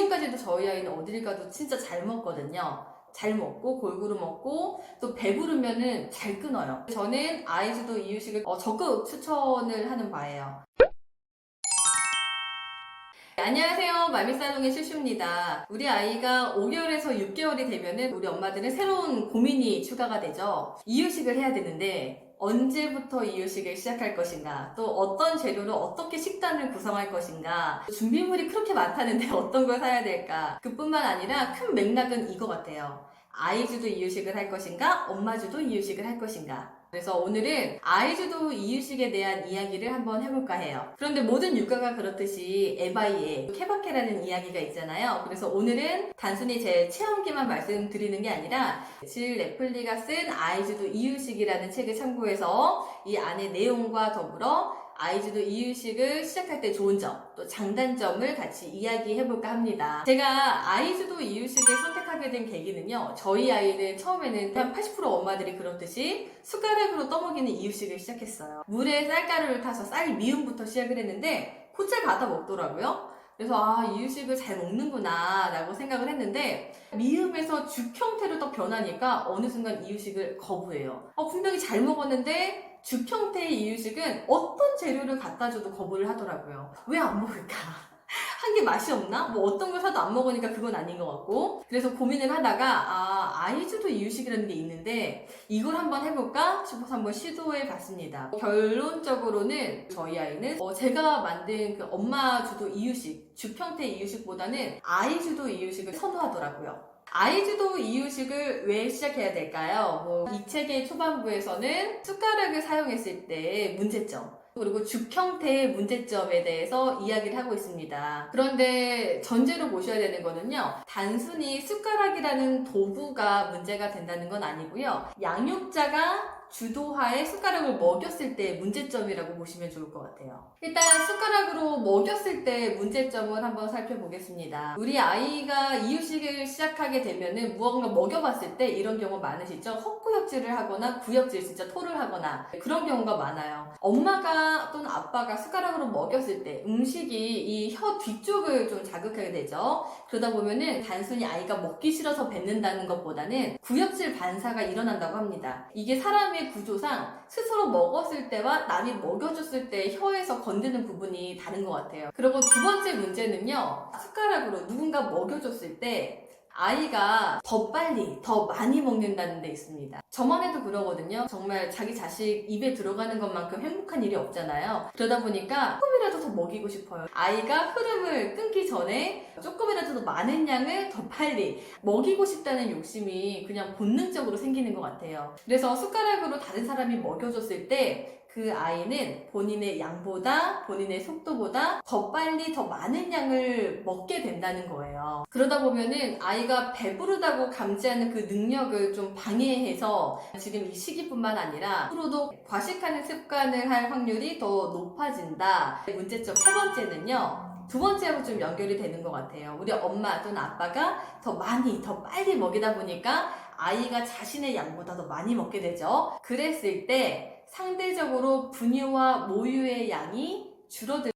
지금까지도 저희 아이는 어딜 가도 진짜 잘 먹거든요. 잘 먹고 골고루 먹고 또 배부르면은 잘 끊어요. 저는 아이주도 이유식을 적극 추천을 하는 바예요. 안녕하세요. 말미살롱의 슈슈입니다. 우리 아이가 5개월에서 6개월이 되면은 우리 엄마들은 새로운 고민이 추가가 되죠. 이유식을 해야 되는데 언제부터 이유식을 시작할 것인가, 또 어떤 재료로 어떻게 식단을 구성할 것인가, 준비물이 그렇게 많다는데 어떤 걸 사야 될까. 그뿐만 아니라 큰 맥락은 이거 같아요. 아이주도 이유식을 할 것인가, 엄마주도 이유식을 할 것인가. 그래서 오늘은 아이주도 이유식에 대한 이야기를 한번 해볼까 해요. 그런데 모든 육아가 그렇듯이 에바이에 케바케라는 이야기가 있잖아요. 그래서 오늘은 단순히 제 체험기만 말씀드리는 게 아니라 질 레플리가 쓴 아이주도 이유식이라는 책을 참고해서 이 안의 내용과 더불어 아이주도 이유식을 시작할 때 좋은 점, 또 장단점을 같이 이야기해볼까 합니다. 제가 아이주도 이유식을 선택하게 된 계기는요, 저희 아이는 처음에는 한 80% 엄마들이 그렇듯이 숟가락으로 떠먹이는 이유식을 시작했어요. 물에 쌀가루를 타서 쌀 미음부터 시작을 했는데 곧잘 받아 먹더라고요. 그래서 이유식을 잘 먹는구나 라고 생각을 했는데 미음에서 죽 형태로 또 변하니까 어느 순간 이유식을 거부해요. 분명히 잘 먹었는데 죽 형태의 이유식은 어떤 재료를 갖다 줘도 거부를 하더라고요. 왜 안 먹을까? 한 게 맛이 없나? 뭐 어떤 걸 사도 안 먹으니까 그건 아닌 것 같고. 그래서 고민을 하다가 아이주도 이유식이라는 게 있는데 이걸 한번 해볼까 싶어서 한번 시도해 봤습니다. 결론적으로는 저희 아이는 제가 만든 그 엄마 주도 이유식, 죽 형태 이유식보다는 아이주도 이유식을 선호하더라고요. 아이주도 이유식을 왜 시작해야 될까요? 이 책의 초반부에서는 숟가락을 사용했을 때 문제점, 그리고 죽 형태의 문제점에 대해서 이야기를 하고 있습니다. 그런데 전제로 보셔야 되는 거는요, 단순히 숟가락이라는 도구가 문제가 된다는 건 아니고요, 양육자가 주도하에 숟가락을 먹였을 때 문제점이라고 보시면 좋을 것 같아요. 일단 숟가락으로 먹였을 때 문제점을 한번 살펴보겠습니다. 우리 아이가 이유식을 시작하게 되면은 무언가 먹여봤을 때 이런 경우 많으시죠? 헛구역질을 하거나 구역질, 진짜 토를 하거나 그런 경우가 많아요. 엄마가 또는 아빠가 숟가락으로 먹였을 때 음식이 이 혀 뒤쪽을 좀 자극하게 되죠. 그러다 보면은 단순히 아이가 먹기 싫어서 뱉는다는 것보다는 구역질 반사가 일어난다고 합니다. 이게 사람의 구조상 스스로 먹었을 때와 남이 먹여줬을 때 혀에서 건드는 부분이 다른 것 같아요. 그리고 두 번째 문제는요, 숟가락으로 누군가 먹여줬을 때 아이가 더 빨리, 더 많이 먹는다는 데 있습니다. 저만 해도 그러거든요. 정말 자기 자식 입에 들어가는 것만큼 행복한 일이 없잖아요. 그러다 보니까 조금이라도 더 먹이고 싶어요. 아이가 흐름을 끊기 전에 조금이라도 더 많은 양을 더 빨리 먹이고 싶다는 욕심이 그냥 본능적으로 생기는 것 같아요. 그래서 숟가락으로 다른 사람이 먹여줬을 때 그 아이는 본인의 양보다, 본인의 속도보다 더 빨리 더 많은 양을 먹게 된다는 거예요. 그러다 보면은 아이가 배부르다고 감지하는 그 능력을 좀 방해해서 지금 이 시기뿐만 아니라 앞으로도 과식하는 습관을 할 확률이 더 높아진다. 문제점 세 번째는요, 두 번째하고 좀 연결이 되는 것 같아요. 우리 엄마 또는 아빠가 더 많이, 더 빨리 먹이다 보니까 아이가 자신의 양보다 더 많이 먹게 되죠. 그랬을 때 상대적으로 분유와 모유의 양이 줄어들.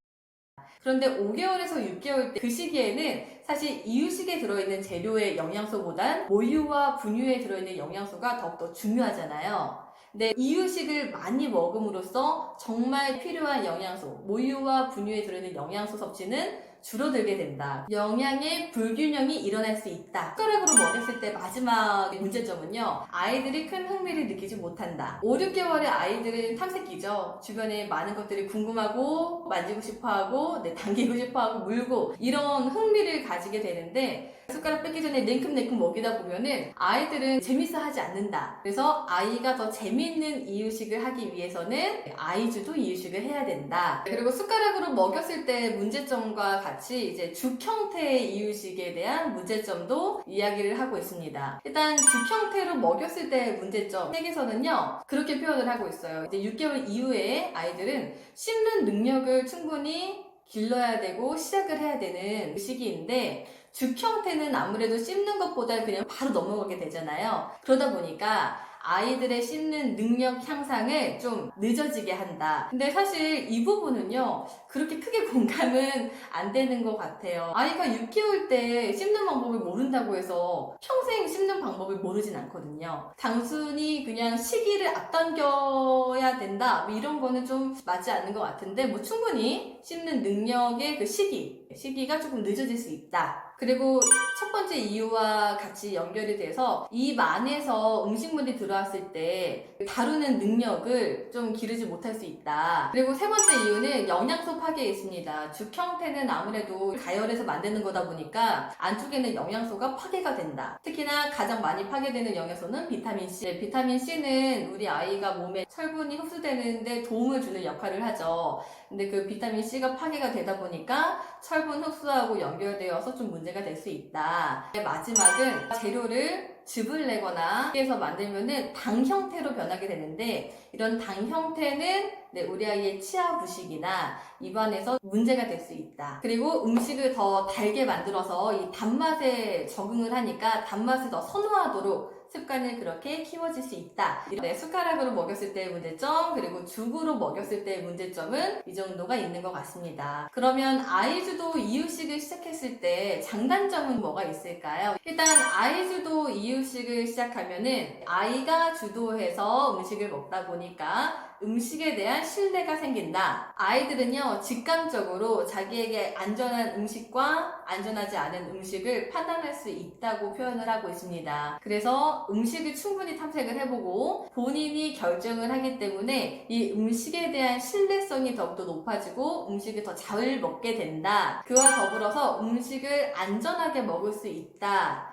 그런데 5개월에서 6개월 때 그 시기에는 사실 이유식에 들어있는 재료의 영양소보단 모유와 분유에 들어있는 영양소가 더욱더 중요하잖아요. 근데 이유식을 많이 먹음으로써 정말 필요한 영양소, 모유와 분유에 들어있는 영양소 섭취는 줄어들게 된다. 영양의 불균형이 일어날 수 있다. 숟가락으로 먹였을 때 마지막 문제점은요, 아이들이 큰 흥미를 느끼지 못한다. 5, 6개월의 아이들은 탐색기죠. 주변에 많은 것들이 궁금하고 만지고 싶어하고 당기고 싶어하고 물고 이런 흥미를 가지게 되는데 숟가락 뺏기 전에 냉큼냉큼 먹이다 보면은 아이들은 재밌어 하지 않는다. 그래서 아이가 더 재밌는 이유식을 하기 위해서는 아이주도 이유식을 해야 된다. 그리고 숟가락으로 먹였을 때 문제점과 같이 이제 죽 형태의 이유식에 대한 문제점도 이야기를 하고 있습니다. 일단 죽 형태로 먹였을 때 문제점, 책에서는요 그렇게 표현을 하고 있어요. 이제 6개월 이후에 아이들은 씹는 능력을 충분히 길러야 되고 시작을 해야 되는 시기인데 죽 형태는 아무래도 씹는 것보다 그냥 바로 넘어가게 되잖아요. 그러다 보니까 아이들의 씹는 능력 향상을 좀 늦어지게 한다. 근데 사실 이 부분은요, 그렇게 크게 공감은 안 되는 것 같아요. 아이가 6개월 때 씹는 방법을 모른다고 해서 평생 씹는 방법을 모르진 않거든요. 단순히 그냥 시기를 앞당겨야 된다, 뭐 이런 거는 좀 맞지 않는 것 같은데, 뭐 충분히 씹는 능력의 그 시기가 조금 늦어질 수 있다. 그리고 첫 번째 이유와 같이 연결이 돼서 입 안에서 음식물이 들어왔을 때 다루는 능력을 좀 기르지 못할 수 있다. 그리고 세 번째 이유는 영양소 파괴에 있습니다. 죽 형태는 아무래도 가열해서 만드는 거다 보니까 안쪽에는 영양소가 파괴가 된다. 특히나 가장 많이 파괴되는 영양소는 비타민C. 네, 비타민C는 우리 아이가 몸에 철분이 흡수되는데 도움을 주는 역할을 하죠. 근데 그 비타민C가 파괴가 되다 보니까 철분 흡수하고 연결되어서 좀 문제가 될 수 있다. 마지막은 재료를 즙을 내거나 해서 만들면은 당 형태로 변하게 되는데, 이런 당 형태는 우리 아이의 치아 부식이나 입안에서 문제가 될 수 있다. 그리고 음식을 더 달게 만들어서 이 단맛에 적응을 하니까 단맛을 더 선호하도록 습관을 그렇게 키워질 수 있다. 숟가락으로 먹였을 때의 문제점, 그리고 죽으로 먹였을 때의 문제점은 이 정도가 있는 것 같습니다. 그러면 아이주도 이유식을 시작했을 때 장단점은 뭐가 있을까요? 일단 아이주도 이유식을 시작하면은 아이가 주도해서 음식을 먹다 보니까 음식에 대한 신뢰가 생긴다. 아이들은요, 직감적으로 자기에게 안전한 음식과 안전하지 않은 음식을 판단할 수 있다고 표현을 하고 있습니다. 그래서 음식을 충분히 탐색을 해보고 본인이 결정을 하기 때문에 이 음식에 대한 신뢰성이 더욱더 높아지고 음식을 더 잘 먹게 된다. 그와 더불어서 음식을 안전하게 먹을 수 있다.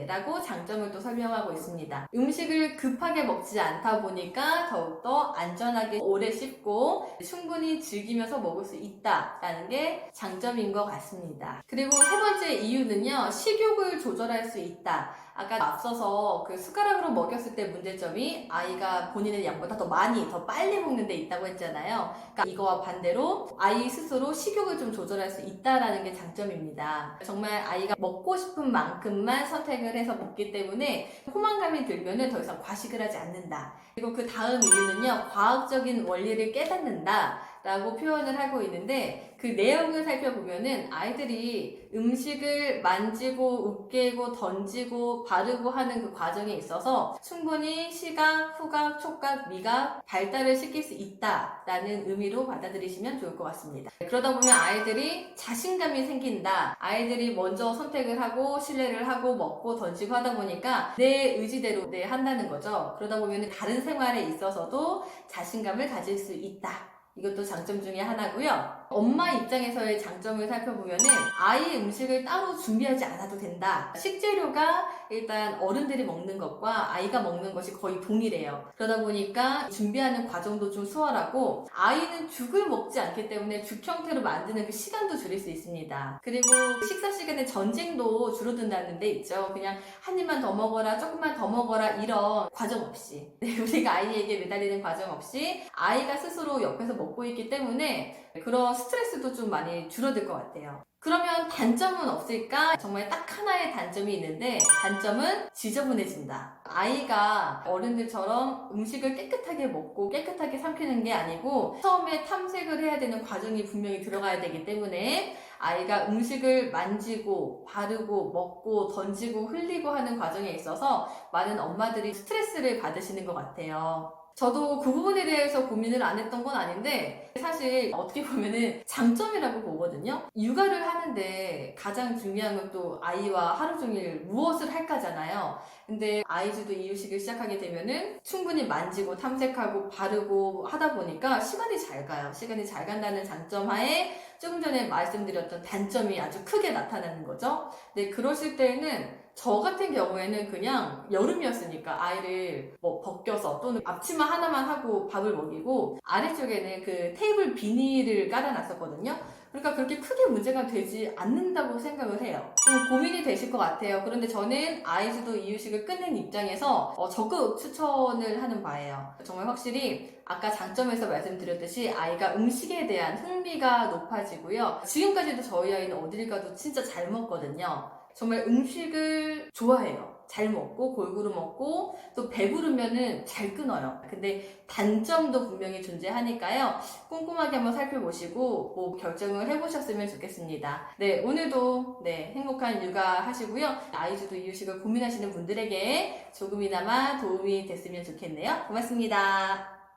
라고 장점을 또 설명하고 있습니다. 음식을 급하게 먹지 않다 보니까 더욱더 안전하게 오래 씹고 충분히 즐기면서 먹을 수 있다라는 게 장점인 것 같습니다. 그리고 세 번째 이유는요, 식욕을 조절할 수 있다. 아까 앞서서 그 숟가락으로 먹였을 때 문제점이 아이가 본인의 양보다 더 많이, 더 빨리 먹는 데 있다고 했잖아요. 그러니까 이거와 반대로 아이 스스로 식욕을 좀 조절할 수 있다라는 게 장점입니다. 정말 아이가 먹고 싶은 만큼만 선택을 해서 먹기 때문에 포만감이 들면은 더 이상 과식을 하지 않는다. 그리고 그 다음 이유는요, 과학적인 원리를 깨닫는다 라고 표현을 하고 있는데, 그 내용을 살펴보면은 아이들이 음식을 만지고 으깨고 던지고 바르고 하는 그 과정에 있어서 충분히 시각, 후각, 촉각, 미각 발달을 시킬 수 있다라는 의미로 받아들이시면 좋을 것 같습니다. 그러다 보면 아이들이 자신감이 생긴다. 아이들이 먼저 선택을 하고 신뢰를 하고 먹고 던지고 하다 보니까 내 의지대로 한다는 거죠. 그러다 보면 다른 생활에 있어서도 자신감을 가질 수 있다. 이것도 장점 중에 하나고요. 엄마 입장에서의 장점을 살펴보면은 아이 음식을 따로 준비하지 않아도 된다. 식재료가 일단 어른들이 먹는 것과 아이가 먹는 것이 거의 동일해요. 그러다 보니까 준비하는 과정도 좀 수월하고, 아이는 죽을 먹지 않기 때문에 죽 형태로 만드는 그 시간도 줄일 수 있습니다. 그리고 식사 시간에 전쟁도 줄어든다는 데 있죠. 그냥 한 입만 더 먹어라, 조금만 더 먹어라, 이런 과정 없이, 우리가 아이에게 매달리는 과정 없이 아이가 스스로 옆에서 먹고 있기 때문에 그런 스트레스도 좀 많이 줄어들 것 같아요. 그러면 단점은 없을까? 정말 딱 하나의 단점이 있는데, 단점은 지저분해진다. 아이가 어른들처럼 음식을 깨끗하게 먹고 깨끗하게 삼키는 게 아니고 처음에 탐색을 해야 되는 과정이 분명히 들어가야 되기 때문에 아이가 음식을 만지고 바르고 먹고 던지고 흘리고 하는 과정에 있어서 많은 엄마들이 스트레스를 받으시는 것 같아요. 저도 그 부분에 대해서 고민을 안 했던 건 아닌데, 사실 어떻게 보면은 장점이라고 보거든요. 육아를 하는데 가장 중요한 건 또 아이와 하루 종일 무엇을 할까잖아요. 근데 아이주도 이유식을 시작하게 되면은 충분히 만지고 탐색하고 바르고 하다 보니까 시간이 잘 가요. 시간이 잘 간다는 장점 하에 조금 전에 말씀드렸던 단점이 아주 크게 나타나는 거죠. 근데 그러실 때는 저 같은 경우에는 그냥 여름이었으니까 아이를 뭐 벗겨서 또는 앞치마 하나만 하고 밥을 먹이고 아래쪽에는 그 테이블 비닐을 깔아놨었거든요. 그러니까 그렇게 크게 문제가 되지 않는다고 생각을 해요. 좀 고민이 되실 것 같아요. 그런데 저는 아이주도 이유식을 끝낸 입장에서 적극 추천을 하는 바예요. 정말 확실히 아까 장점에서 말씀드렸듯이 아이가 음식에 대한 흥미가 높아지고요. 지금까지도 저희 아이는 어딜 가도 진짜 잘 먹거든요. 정말 음식을 좋아해요. 잘 먹고 골고루 먹고 또 배부르면은 잘 끊어요. 근데 단점도 분명히 존재하니까요. 꼼꼼하게 한번 살펴보시고 뭐 결정을 해보셨으면 좋겠습니다. 네, 오늘도 네, 행복한 육아 하시고요. 아이주도 이유식을 고민하시는 분들에게 조금이나마 도움이 됐으면 좋겠네요. 고맙습니다.